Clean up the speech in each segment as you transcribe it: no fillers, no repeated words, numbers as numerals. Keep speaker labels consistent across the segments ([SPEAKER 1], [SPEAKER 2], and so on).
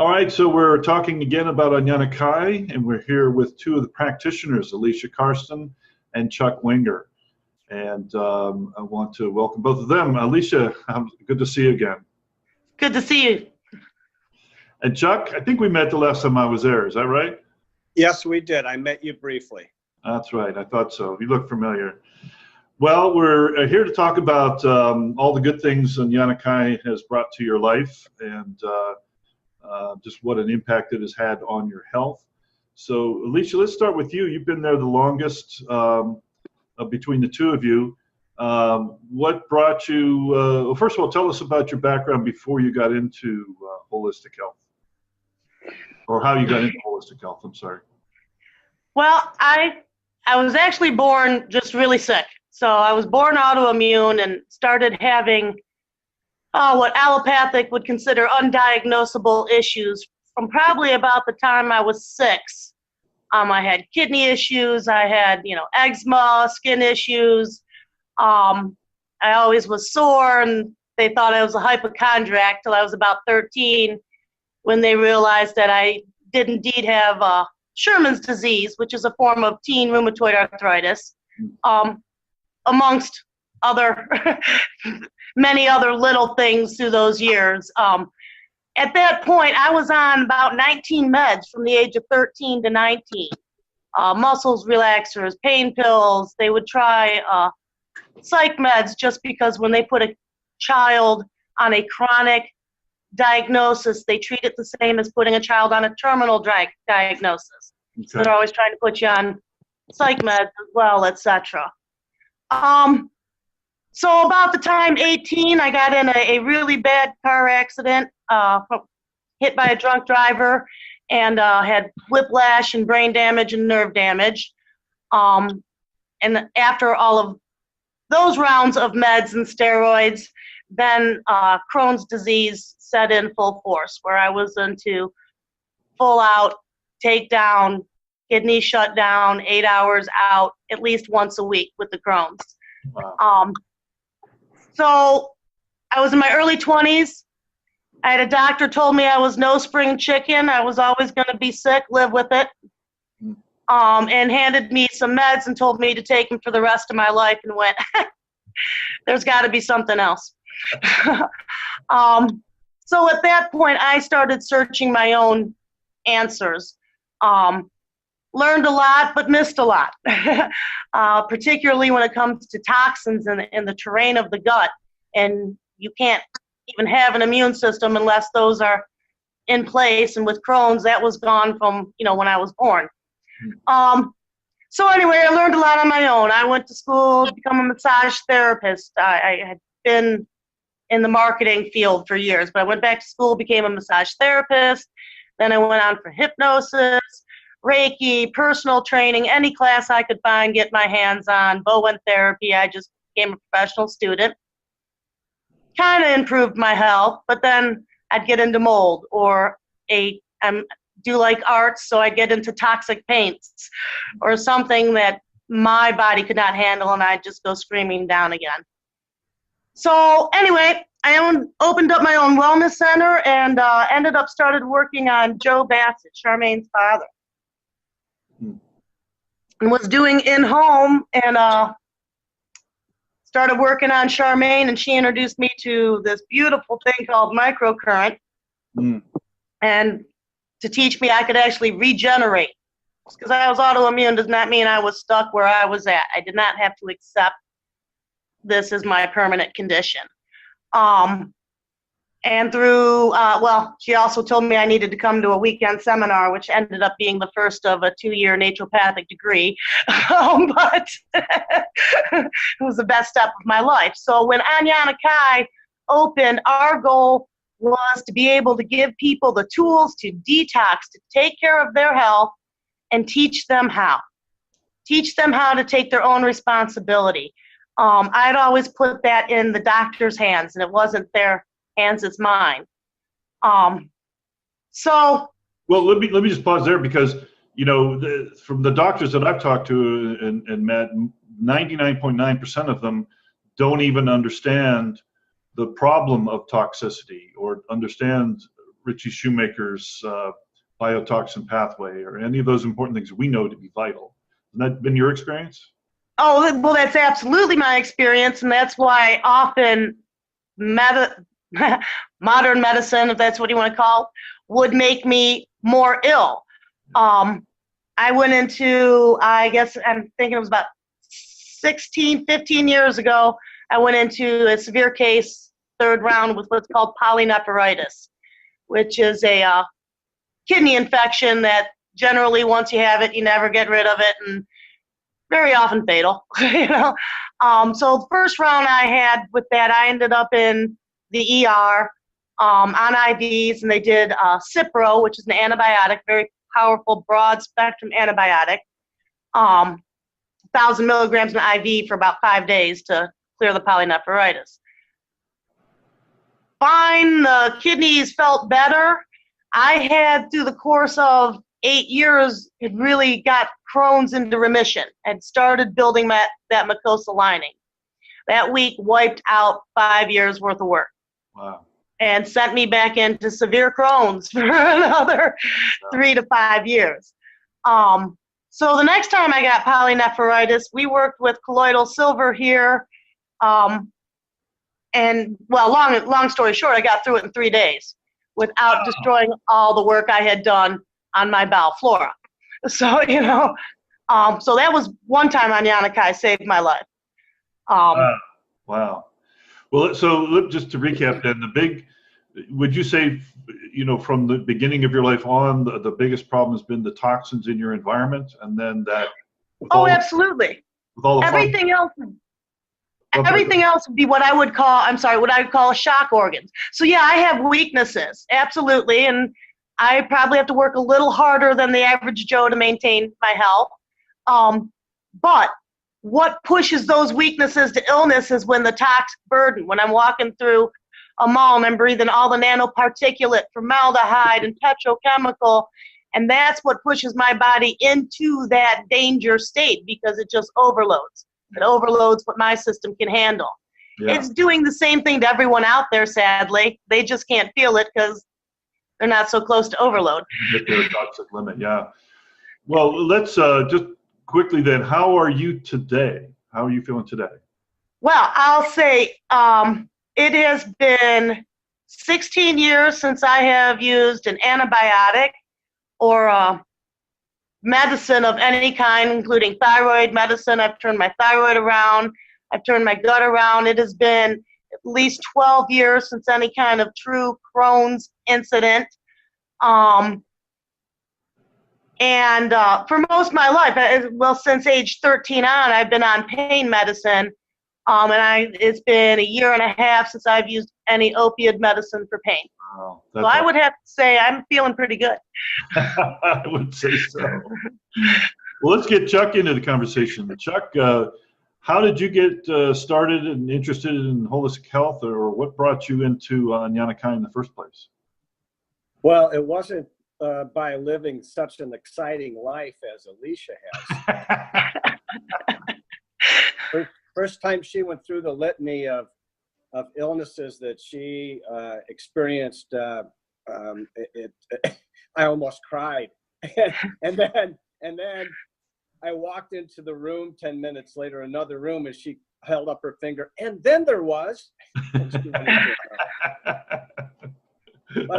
[SPEAKER 1] All right, so we're talking again about Anyana Kai, and we're here with two of the practitioners, Alesia Carsten and Chuck Winger. And I want to welcome both of them. Alesia, good to see you again.
[SPEAKER 2] Good to see you.
[SPEAKER 1] And Chuck, I think we met the last time I was there. Is that right?
[SPEAKER 3] Yes, we did. I met you briefly.
[SPEAKER 1] That's right. I thought so. You look familiar. Well, we're here to talk about all the good things Anyana Kai has brought to your life and just what an impact it has had on your health. So, Alesia, let's start with you. You've been there the longest between the two of you. What brought you, well, first of all, tell us about your background before you got into holistic health, or how you got into holistic health, I'm sorry.
[SPEAKER 2] Well, I was actually born just really sick. So I was born autoimmune and started having what allopathic would consider undiagnosable issues from probably about the time I was 6. I had kidney issues, I had, eczema, skin issues. I always was sore, and they thought I was a hypochondriac till I was about 13, when they realized that I did indeed have Sherman's disease, which is a form of teen rheumatoid arthritis, amongst other many other little things through those years. At that point, I was on about 19 meds from the age of 13 to 19. Muscles relaxers, pain pills. They would try psych meds just because when they put a child on a chronic diagnosis, they treat it the same as putting a child on a terminal diagnosis. Okay. So they're always trying to put you on psych meds as well, etc. So about the time 18, I got in a really bad car accident, hit by a drunk driver, and had whiplash and brain damage and nerve damage. And after all of those rounds of meds and steroids, then Crohn's disease set in full force, where I was into full out takedown, kidney shut down, 8 hours out, at least once a week with the Crohn's. Wow. So I was in my early 20s. I had a doctor told me I was no spring chicken. I was always going to be sick, live with it, and handed me some meds and told me to take them for the rest of my life, and went, there's got to be something else. So at that point, I started searching my own answers. Learned a lot, but missed a lot, particularly when it comes to toxins in the terrain of the gut. And you can't even have an immune system unless those are in place. And with Crohn's, that was gone from, when I was born. So anyway, I learned a lot on my own. I went to school to become a massage therapist. I had been in the marketing field for years, but I went back to school, became a massage therapist. Then I went on for hypnosis, Reiki, personal training, any class I could find, get my hands on, Bowen therapy. I just became a professional student. Kind of improved my health, but then I'd get into mold, or I do like arts, so I get into toxic paints or something that my body could not handle, and I'd just go screaming down again. So anyway, I opened up my own wellness center and started working on Joe Bassett, Charmaine's father. And was doing in-home, and started working on Charmaine, and she introduced me to this beautiful thing called microcurrent, and to teach me I could actually regenerate. Because I was autoimmune does not mean I was stuck where I was at. I did not have to accept this as my permanent condition. And through, she also told me I needed to come to a weekend seminar, which ended up being the first of a 2-year naturopathic degree. But it was the best step of my life. So when Anyana Kai opened, our goal was to be able to give people the tools to detox, to take care of their health, and teach them how. Teach them how to take their own responsibility. I'd always put that in the doctor's hands, and it wasn't their hands, it's mine. Well,
[SPEAKER 1] let me just pause there, because from the doctors that I've talked to and met, 99.9% of them don't even understand the problem of toxicity, or understand Richie Shoemaker's biotoxin pathway or any of those important things we know to be vital. Has that been your experience?
[SPEAKER 2] Oh, well, that's absolutely my experience, and that's why often modern medicine, if that's what you want to call it, would make me more ill. I went into, I guess I'm thinking it was about 15 years ago, I went into a severe case, third round, with what's called polynephritis, which is a kidney infection that generally once you have it, you never get rid of it, and very often fatal. You know. So the first round I had with that, I ended up in the ER on IVs, and they did Cipro, which is an antibiotic, very powerful, broad spectrum antibiotic, 1,000 milligrams in IV for about 5 days to clear the polynephritis. Fine, the kidneys felt better. I had, through the course of 8 years, it really got Crohn's into remission and started building that mucosal lining. That week wiped out 5 years worth of work.
[SPEAKER 1] Wow.
[SPEAKER 2] And sent me back into severe Crohn's for another 3 to 5 years. So the next time I got polynephritis, we worked with colloidal silver here. And well, long story short, I got through it in 3 days without destroying all the work I had done on my bowel flora. So, you know, so that was one time Anyana Kai saved my life.
[SPEAKER 1] Wow. Well, so just to recap then, would you say, you know, from the beginning of your life on, the biggest problem has been the toxins in your environment, and then that?
[SPEAKER 2] Absolutely.
[SPEAKER 1] With all the
[SPEAKER 2] everything else would be what I would call shock organs. So yeah, I have weaknesses, absolutely, and I probably have to work a little harder than the average Joe to maintain my health. But what pushes those weaknesses to illness is when the toxic burden, when I'm walking through a mall and I'm breathing all the nanoparticulate, formaldehyde, and petrochemical, and that's what pushes my body into that danger state because it just overloads. It overloads what my system can handle. Yeah. It's doing the same thing to everyone out there, sadly. They just can't feel it because they're not so close to overload.
[SPEAKER 1] Hit their toxic limit, yeah. Well, let's just quickly then, how are you today? How are you feeling today?
[SPEAKER 2] Well, I'll say it has been 16 years since I have used an antibiotic or a medicine of any kind, including thyroid medicine. I've turned my thyroid around. I've turned my gut around. It has been at least 12 years since any kind of true Crohn's incident. And for most of my life, well, since age 13 on, I've been on pain medicine. And it's been 1.5 years since I've used any opiate medicine for pain. Wow, so I would have to say I'm feeling pretty good.
[SPEAKER 1] I would say so. Well, let's get Chuck into the conversation. Chuck, how did you get started and interested in holistic health, or what brought you into Anyana Kai in the first place?
[SPEAKER 3] Well, it wasn't by living such an exciting life as Alesia has. First time she went through the litany of illnesses that she experienced, I almost cried. and then I walked into the room 10 minutes later, another room, and she held up her finger, and then there was.
[SPEAKER 1] I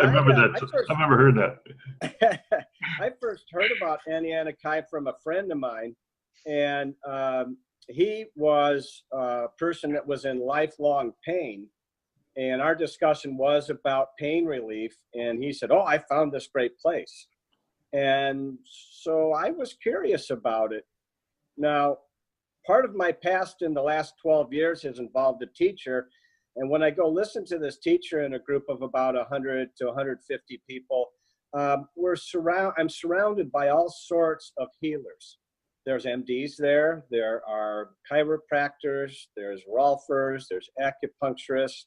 [SPEAKER 1] remember that. I remember hearing that.
[SPEAKER 3] I first heard about Anyana Kai from a friend of mine, and he was a person that was in lifelong pain, and our discussion was about pain relief, and he said, "Oh, I found this great place." And so I was curious about it. Now, part of my past in the last 12 years has involved a teacher, and when I go listen to this teacher in a group of about 100 to 150 people, I'm surrounded by all sorts of healers. There's MDs there, there are chiropractors, there's rolfers, there's acupuncturists.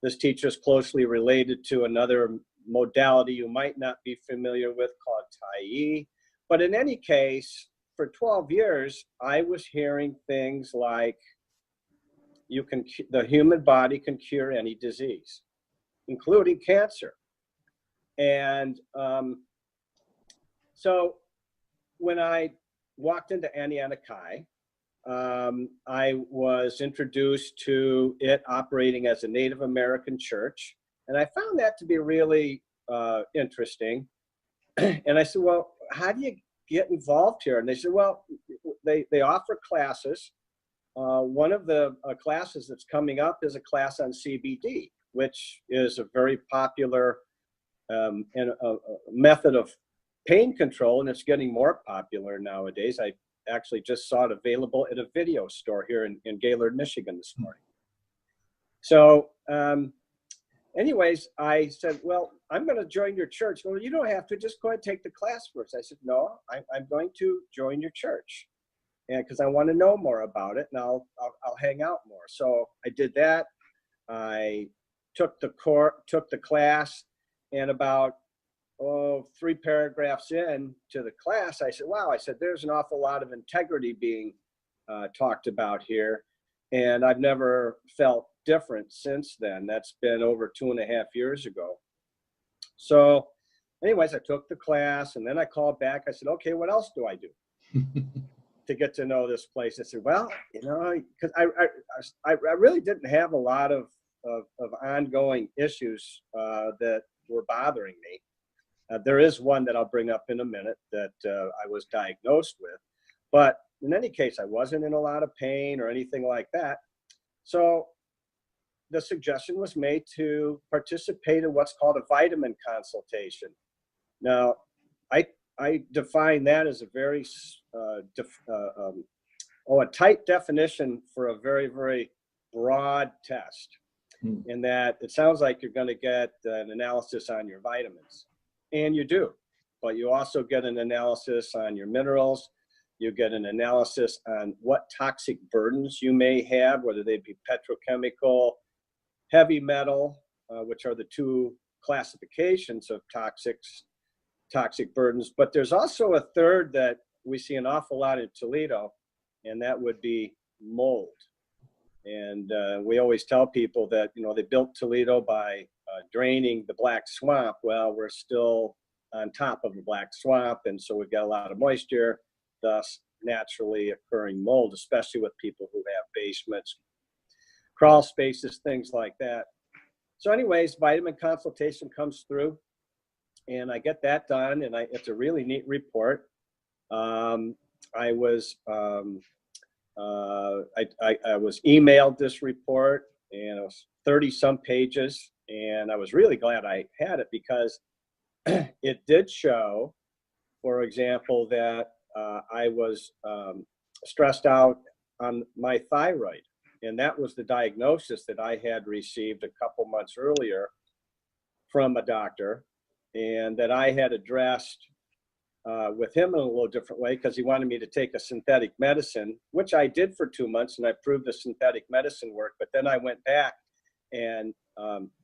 [SPEAKER 3] This teacher is closely related to another modality you might not be familiar with called Tai Chi. But in any case, for 12 years, I was hearing things like the human body can cure any disease, including cancer. And so when I walked into Anyana Kai, I was introduced to it operating as a Native American church. And I found that to be really interesting. And I said, well, how do you get involved here? And they said, well, they offer classes. One of the classes that's coming up is a class on CBD, which is a very popular method of pain control, and it's getting more popular nowadays. I actually just saw it available at a video store here in Gaylord, Michigan this morning. So anyways, I said, well, I'm going to join your church. Well, you don't have to. Just go ahead and take the class first. I said, no, I'm going to join your church, and because I want to know more about it, and I'll hang out more. So I did that. I took the class, and about 3 paragraphs in to the class, I said, wow, I said, there's an awful lot of integrity being talked about here. And I've never felt different since then. That's been over 2.5 years ago. So anyways, I took the class, and then I called back. I said, okay, what else do I do to get to know this place? I said, well, you know, because I really didn't have a lot of ongoing issues that were bothering me. There is one that I'll bring up in a minute that I was diagnosed with. But in any case, I wasn't in a lot of pain or anything like that. So the suggestion was made to participate in what's called a vitamin consultation. Now, I define that as a very a tight definition for a very, very broad test, in that it sounds like you're going to get an analysis on your vitamins. And you do, but you also get an analysis on your minerals. You get an analysis on what toxic burdens you may have, whether they be petrochemical, heavy metal, which are the 2 classifications of toxic burdens. But there's also a third that we see an awful lot in Toledo, and that would be mold. And we always tell people that, you know, they built Toledo by draining the black swamp. Well, we're still on top of the black swamp, and so we've got a lot of moisture, thus naturally occurring mold, especially with people who have basements, crawl spaces, things like that. So anyways, vitamin consultation comes through, and I get that done, and it's a really neat report. I was emailed this report, and it was 30-some pages. And I was really glad I had it, because it did show, for example, that I was stressed out on my thyroid. And that was the diagnosis that I had received a couple months earlier from a doctor, and that I had addressed with him in a little different way, because he wanted me to take a synthetic medicine, which I did for 2 months, and I proved the synthetic medicine worked. But then I went back and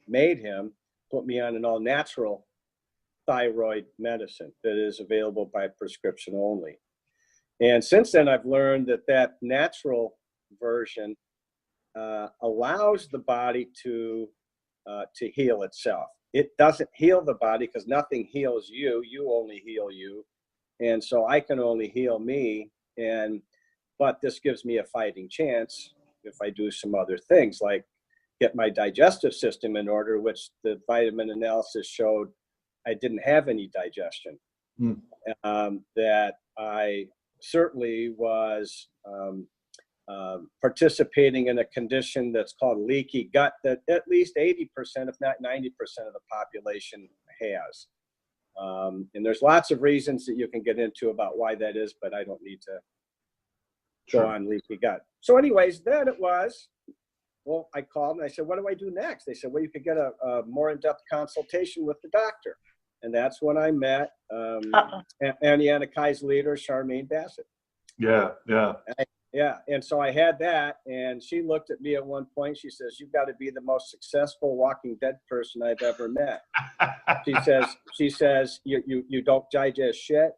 [SPEAKER 3] made him put me on an all-natural thyroid medicine that is available by prescription only. And since then, I've learned that that natural version allows the body to heal itself. It doesn't heal the body, because nothing heals you. You only heal you. And so I can only heal me. But this gives me a fighting chance if I do some other things, like get my digestive system in order, which the vitamin analysis showed I didn't have any digestion. That I certainly was participating in a condition that's called leaky gut, that at least 80%, if not 90% of the population has. And there's lots of reasons that you can get into about why that is, but I don't need to go on leaky gut. So anyways, then it was, well, I called and I said, what do I do next? They said, well, you could get a more in-depth consultation with the doctor. And that's when I met Anyana Kai's leader, Charmaine Bassett.
[SPEAKER 1] Yeah.
[SPEAKER 3] Yeah. And so I had that, and she looked at me at one point. She says, you've got to be the most successful Walking Dead person I've ever met. She says, you don't digest shit.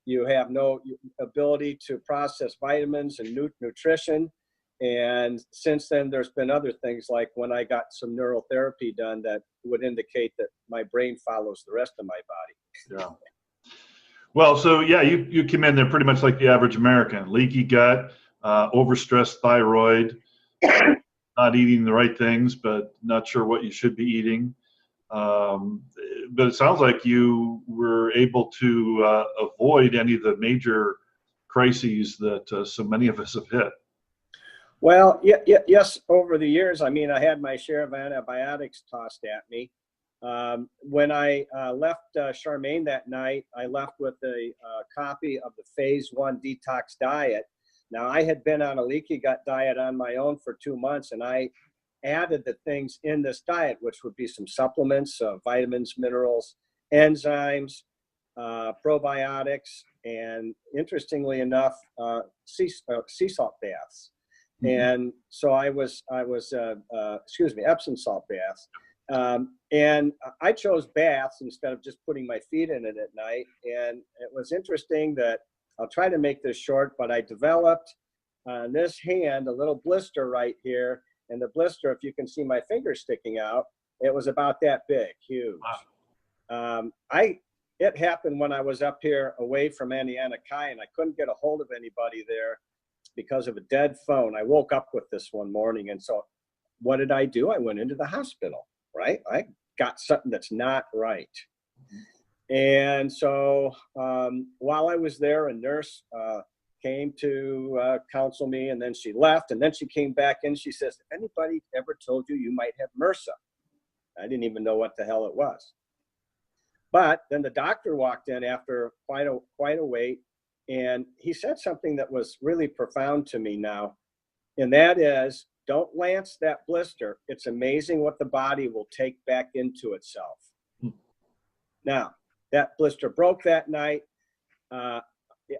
[SPEAKER 3] You have no ability to process vitamins and nutrition. And since then, there's been other things like when I got some neurotherapy done that would indicate that my brain follows the rest of my body.
[SPEAKER 1] Yeah. Well, so yeah, you came in there pretty much like the average American: leaky gut, overstressed thyroid, not eating the right things, but not sure what you should be eating. But it sounds like you were able to avoid any of the major crises that so many of us have hit.
[SPEAKER 3] Well, yes, over the years, I mean, I had my share of antibiotics tossed at me. When I left Charmaine that night, I left with a copy of the Phase 1 detox diet. Now, I had been on a leaky gut diet on my own for 2 months, and I added the things in this diet, which would be some supplements, vitamins, minerals, enzymes, probiotics, and interestingly enough, sea salt baths. Mm-hmm. And so I was Epsom salt baths. And I chose baths instead of just putting my feet in it at night. And it was interesting that, I'll try to make this short, but I developed on this hand a little blister right here. And the blister, if you can see my finger sticking out, it was about that big, huge. Wow. It happened when I was up here away from Anyana Kai, and I couldn't get a hold of anybody there because of a dead phone. I woke up with this one morning, and so what did I do? I went into the hospital, right? I got something that's not right. And so while I was there, a nurse came to counsel me, and then she left, and then she came back in. She says, "If anybody ever told you you might have MRSA?" I didn't even know what the hell it was. But then the doctor walked in after quite a wait, and he said something that was really profound to me now, and that is, don't lance that blister. It's amazing what the body will take back into itself. Now, that blister broke that night. I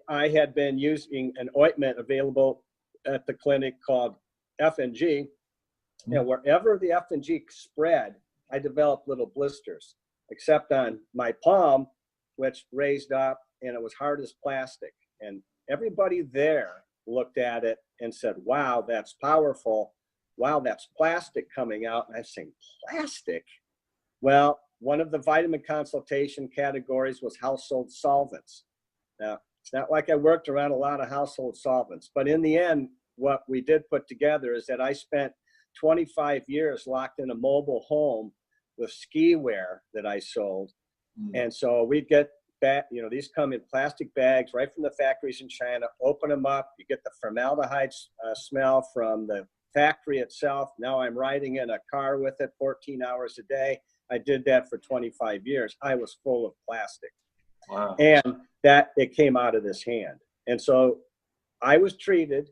[SPEAKER 3] had been using an ointment available at the clinic called F&G, and wherever the F&G spread, I developed little blisters, except on my palm, which raised up, and it was hard as plastic. And everybody there looked at it and said, "Wow, that's powerful. Wow, that's plastic coming out." And I'm saying, plastic? Well, one of the vitamin consultation categories was household solvents. Now, it's not like I worked around a lot of household solvents, but in the end, what we did put together is that I spent 25 years locked in a mobile home with ski wear that I sold. And so we'd get back, these come in plastic bags right from the factories in China, open them up, you get the formaldehyde smell from the factory itself. Now I'm riding in a car with it 14 hours a day. I did that for 25 years. I was full of plastic. Wow. And that it came out of this hand. And so I was treated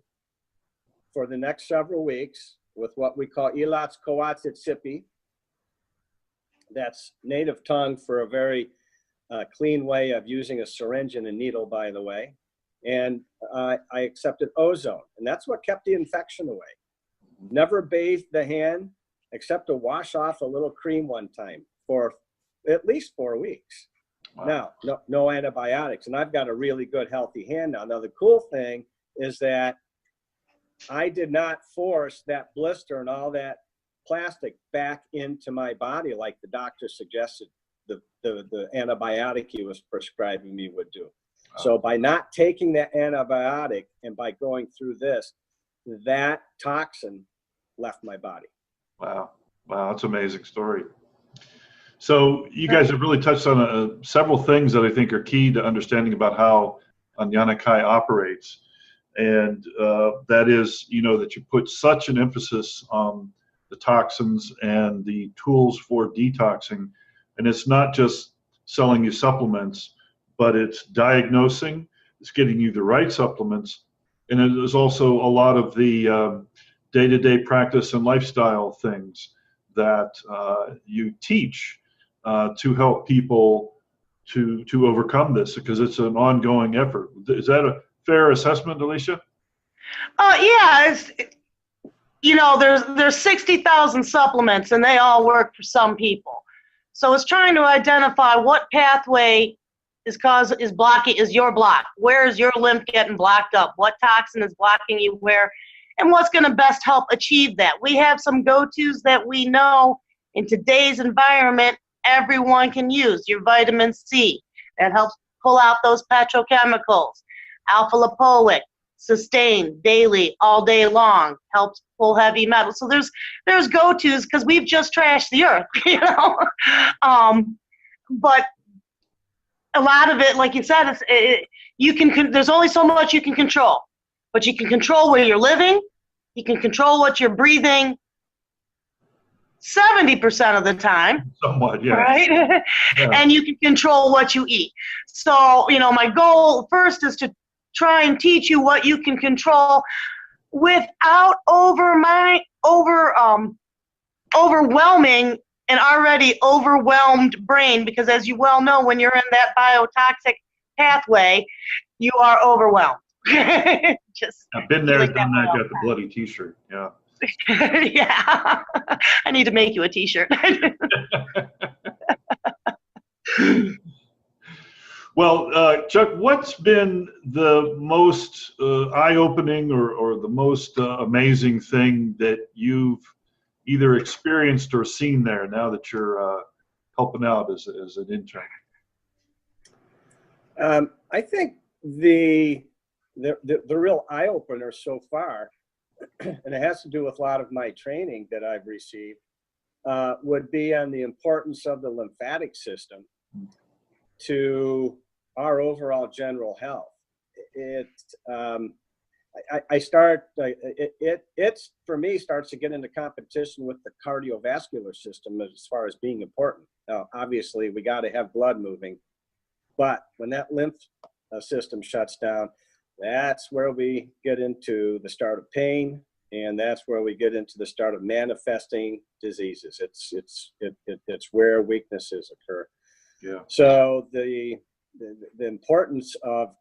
[SPEAKER 3] for the next several weeks with what we call Ilats Coatzit-Sipi. That's native tongue for a very clean way of using a syringe and a needle, by the way. And I accepted ozone, and that's what kept the infection away. Never bathed the hand except to wash off a little cream one time for at least 4 weeks. Wow. Now, no antibiotics, and I've got a really good, healthy hand now. Now, the cool thing is that I did not force that blister and all that plastic back into my body like the doctor suggested the antibiotic he was prescribing me would do. Wow. So by not taking that antibiotic and by going through this, that toxin left my body.
[SPEAKER 1] Wow. Wow, that's an amazing story. So you guys have really touched on several things that I think are key to understanding about how Anyana Kai operates. And that is, that you put such an emphasis on the toxins and the tools for detoxing. And it's not just selling you supplements, but it's diagnosing, it's getting you the right supplements. And it is also a lot of the day-to-day practice and lifestyle things that you teach to help people to overcome this, because it's an ongoing effort. Is that a fair assessment, Alesia?
[SPEAKER 2] Yeah, there's 60,000 supplements, and they all work for some people. So it's trying to identify what pathway is your block. Where is your lymph getting blocked up? What toxin is blocking you where? and what's going to best help achieve that. We have some go-tos that we know in today's environment everyone can use. Your vitamin C, that helps pull out those petrochemicals. Alpha lipoic, sustain daily, all day long, helps pull heavy metals. So there's go-tos because we've just trashed the earth, you know. But a lot of it, like you said, there's only so much you can control. But you can control where you're living. You can control what you're breathing 70% of the time.
[SPEAKER 1] Somewhat, yeah.
[SPEAKER 2] Right?
[SPEAKER 1] Yeah.
[SPEAKER 2] And you can control what you eat. So, you know, my goal first is to try and teach you what you can control without overwhelming an already overwhelmed brain, because as you well know, when you're in that biotoxic pathway, you are overwhelmed. Just
[SPEAKER 1] I've been there, done that, got the bloody t-shirt, yeah.
[SPEAKER 2] Yeah. I need to make you a t-shirt.
[SPEAKER 1] Well, Chuck, what's been the most eye-opening or the most amazing thing that you've either experienced or seen there now that you're helping out as an intern?
[SPEAKER 3] I think the real eye-opener so far, and it has to do with a lot of my training that I've received, would be on the importance of the lymphatic system to our overall general health. It's for me starts to get into competition with the cardiovascular system as far as being important. Now, obviously, we got to have blood moving, but when that lymph system shuts down, that's where we get into the start of pain, and that's where we get into the start of manifesting diseases. It's where weaknesses occur.
[SPEAKER 1] Yeah.
[SPEAKER 3] So the importance of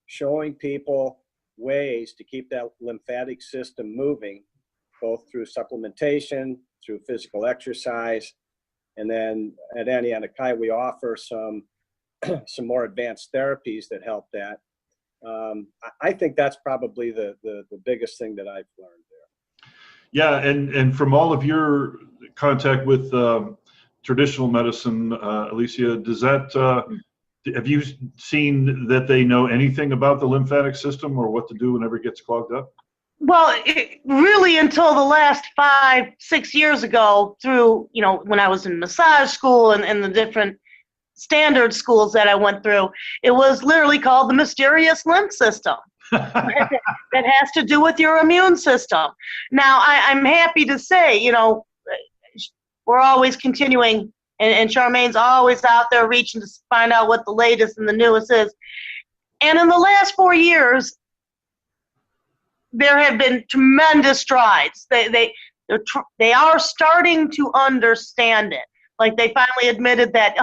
[SPEAKER 3] showing people ways to keep that lymphatic system moving, both through supplementation, through physical exercise, and then at Anyana Kai we offer some more advanced therapies that help that. I think that's probably the biggest thing that I've learned there.
[SPEAKER 1] Yeah, and from all of your contact with traditional medicine, Alesia, does that have you seen that they know anything about the lymphatic system or what to do whenever it gets clogged up?
[SPEAKER 2] Well, really until the last 5-6 years ago, through, you know, when I was in massage school and the different standard schools that I went through, it was literally called the mysterious lymph system. That has to do with your immune system. Now, I'm happy to say, you know, we're always continuing, and Charmaine's always out there reaching to find out what the latest and the newest is. And in the last 4 years, there have been tremendous strides. They are starting to understand it. Like they finally admitted that,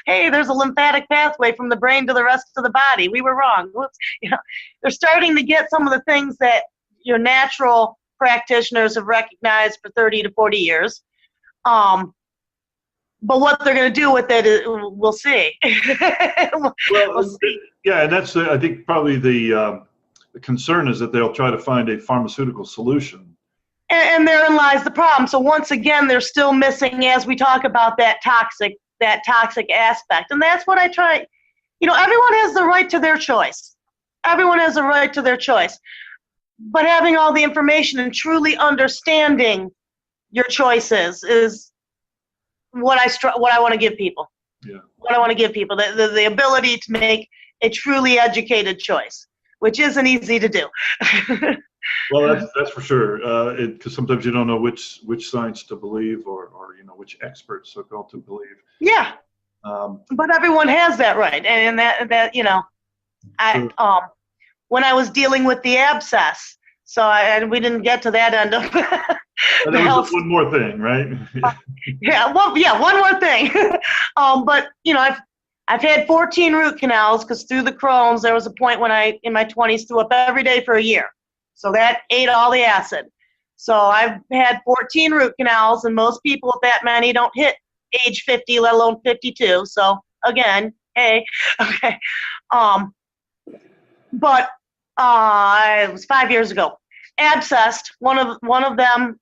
[SPEAKER 2] hey, there's a lymphatic pathway from the brain to the rest of the body. We were wrong. Whoops. You know, they're starting to get some of the things that your natural practitioners have recognized for 30 to 40 years. But what they're going to do with it, we'll see. We'll see.
[SPEAKER 1] Yeah, and that's I think probably the concern is that they'll try to find a pharmaceutical solution.
[SPEAKER 2] And therein lies the problem. So once again, they're still missing, as we talk about that toxic aspect. And that's what I try. You know, everyone has the right to their choice. Everyone has a right to their choice. But having all the information and truly understanding your choices is what I want to give people.
[SPEAKER 1] Yeah.
[SPEAKER 2] What I want to give people, the ability to make a truly educated choice, which isn't easy to do.
[SPEAKER 1] Well, that's for sure. Because sometimes you don't know which science to believe, or you know which experts are going to believe.
[SPEAKER 2] Yeah. But everyone has that right, and that you know, when I was dealing with the abscess, and we didn't get to that end of.
[SPEAKER 1] There was one more thing, right?
[SPEAKER 2] One more thing. But you know, I've had 14 root canals because through the Crohn's, there was a point when I, in my 20s, threw up every day for a year. So that ate all the acid. So I've had 14 root canals, and most people with that many don't hit age 50, let alone 52. So again, hey, okay. But it was 5 years ago. abscessed. One of them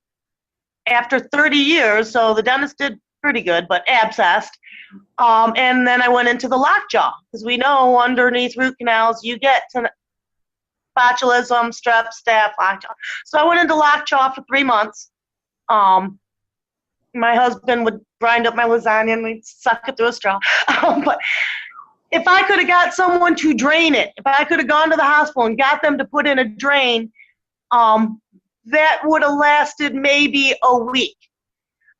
[SPEAKER 2] after 30 years, so the dentist did pretty good, but abscessed. And then I went into the lockjaw, because we know underneath root canals you get to botulism, strep, staph, lockjaw. So I went into lockjaw for 3 months. My husband would grind up my lasagna and we'd suck it through a straw. But if I could have got someone to drain it, if I could have gone to the hospital and got them to put in a drain, that would have lasted maybe a week.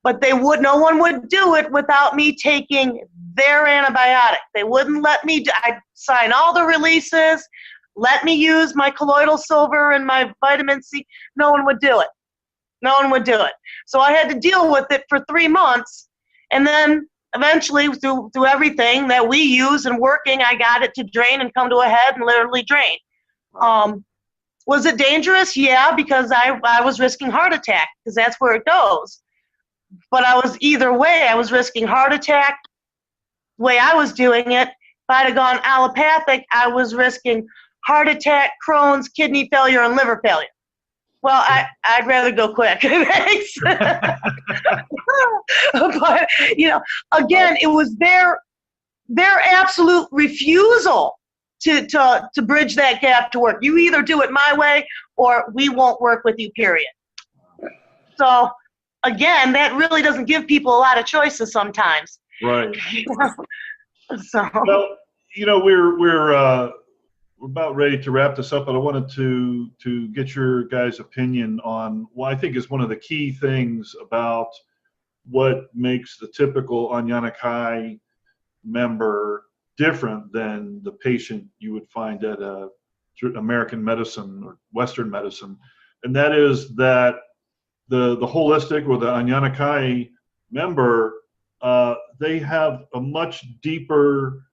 [SPEAKER 2] But no one would do it without me taking their antibiotic. They wouldn't let me, I'd sign all the releases, let me use my colloidal silver and my vitamin C. No one would do it. No one would do it. So I had to deal with it for 3 months. And then eventually through everything that we use and working, I got it to drain and come to a head and literally drain. Was it dangerous? Yeah, because I was risking heart attack, because that's where it goes. But either way, I was risking heart attack. The way I was doing it, if I'd have gone allopathic, I was risking heart attack, Crohn's, kidney failure, and liver failure. Well, I'd rather go quick. Thanks. But, again, it was their absolute refusal to bridge that gap to work. You either do it my way or we won't work with you, period. So, again, that really doesn't give people a lot of choices sometimes.
[SPEAKER 1] Right.
[SPEAKER 2] So.
[SPEAKER 1] Well, we're about ready to wrap this up, but I wanted to get your guys' opinion on what I think is one of the key things about what makes the typical Anyana Kai member different than the patient you would find at American medicine or Western medicine, and that is that the holistic or the Anyana Kai member, they have a much deeper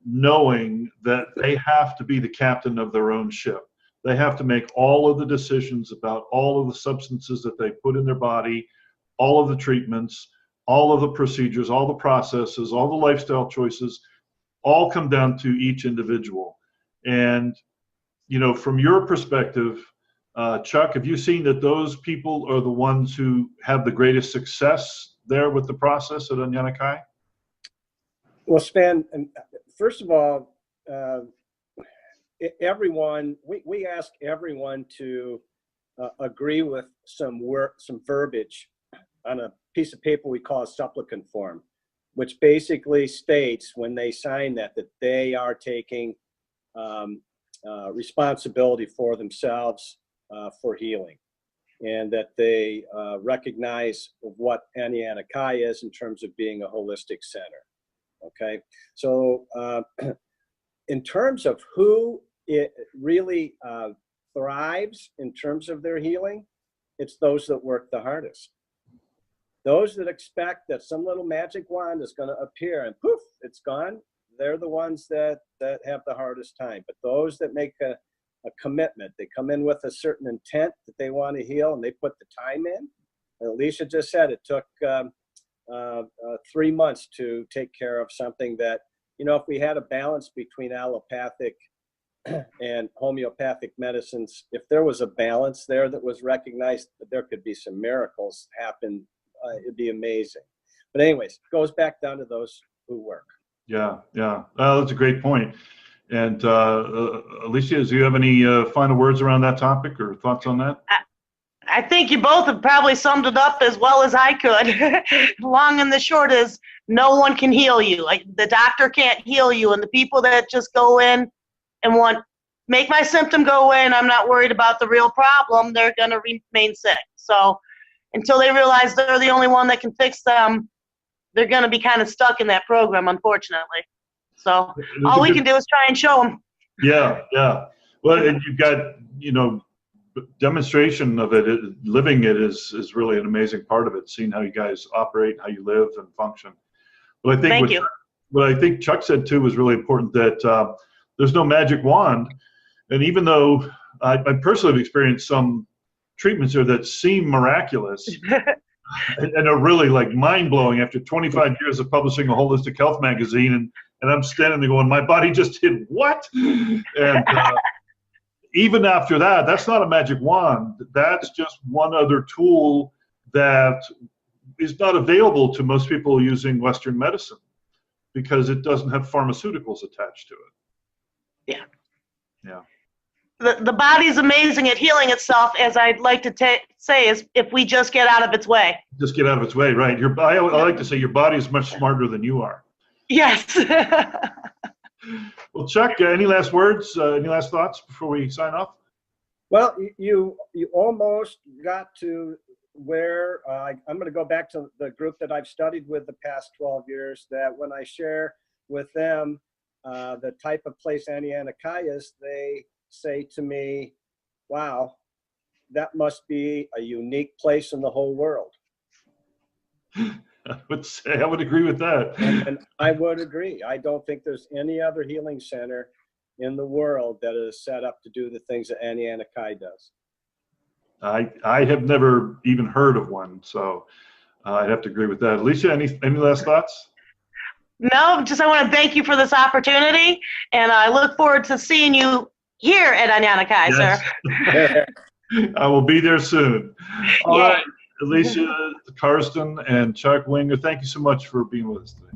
[SPEAKER 1] knowing that they have to be the captain of their own ship. They have to make all of the decisions about all of the substances that they put in their body, all of the treatments, all of the procedures, all the processes, all the lifestyle choices, all come down to each individual. And, from your perspective, Chuck, have you seen that those people are the ones who have the greatest success there with the process at Anyana Kai?
[SPEAKER 3] Well, Sven, first of all, we ask everyone to agree with some verbiage on a piece of paper we call a supplicant form, which basically states when they sign that they are taking responsibility for themselves for healing, and that they recognize what Anyana Kai is in terms of being a holistic center. Okay, so in terms of who it really thrives in terms of their healing, it's those that work the hardest. Those that expect that some little magic wand is going to appear and poof, it's gone, they're the ones that have the hardest time. But those that make a commitment, they come in with a certain intent that they want to heal, and they put the time in. And Alicia just said it took 3 months to take care of something that, if we had a balance between allopathic and homeopathic medicines, if there was a balance there that was recognized, there could be some miracles happen. It'd be amazing. But anyways, it goes back down to those who work. Yeah.
[SPEAKER 1] That's a great point. And Alesia, do you have any final words around that topic or thoughts on that?
[SPEAKER 2] I think you both have probably summed it up as well as I could. Long and the short is, no one can heal you. Like, the doctor can't heal you, and the people that just go in and make my symptom go away and I'm not worried about the real problem, they're going to remain sick. So until they realize they're the only one that can fix them, they're going to be kind of stuck in that program, unfortunately. So all we can do is try and show them.
[SPEAKER 1] Yeah. Well, and you've got, demonstration of it, living it is really an amazing part of it, seeing how you guys operate, how you live and function. But I think what I think Chuck said too was really important, that there's no magic wand. And even though I personally have experienced some treatments here that seem miraculous and are really like mind-blowing after 25 years of publishing a holistic health magazine, and I'm standing there going, my body just did what? And even after that, that's not a magic wand. That's just one other tool that is not available to most people using Western medicine because it doesn't have pharmaceuticals attached to it.
[SPEAKER 2] Yeah.
[SPEAKER 1] Yeah.
[SPEAKER 2] The body's amazing at healing itself, as I'd like to say, is if we just get out of its way.
[SPEAKER 1] Just get out of its way, right? I like to say your body is much smarter than you are.
[SPEAKER 2] Yes.
[SPEAKER 1] Well, Chuck, any last words, any last thoughts before we sign off?
[SPEAKER 3] Well, you almost got to where I'm going to go back to the group that I've studied with the past 12 years, that when I share with them the type of place Anyana Kai is, they say to me, wow, that must be a unique place in the whole world.
[SPEAKER 1] I would agree with that.
[SPEAKER 3] And I would agree. I don't think there's any other healing center in the world that is set up to do the things that Anyana Kai does.
[SPEAKER 1] I have never even heard of one, so I'd have to agree with that. Alesia, any last thoughts?
[SPEAKER 2] No, just I want to thank you for this opportunity, and I look forward to seeing you here at Anyana Kai,
[SPEAKER 1] yes. Sir. I will be there soon. All right, Alesia, Carsten, and Chuck Winger, thank you so much for being with us today.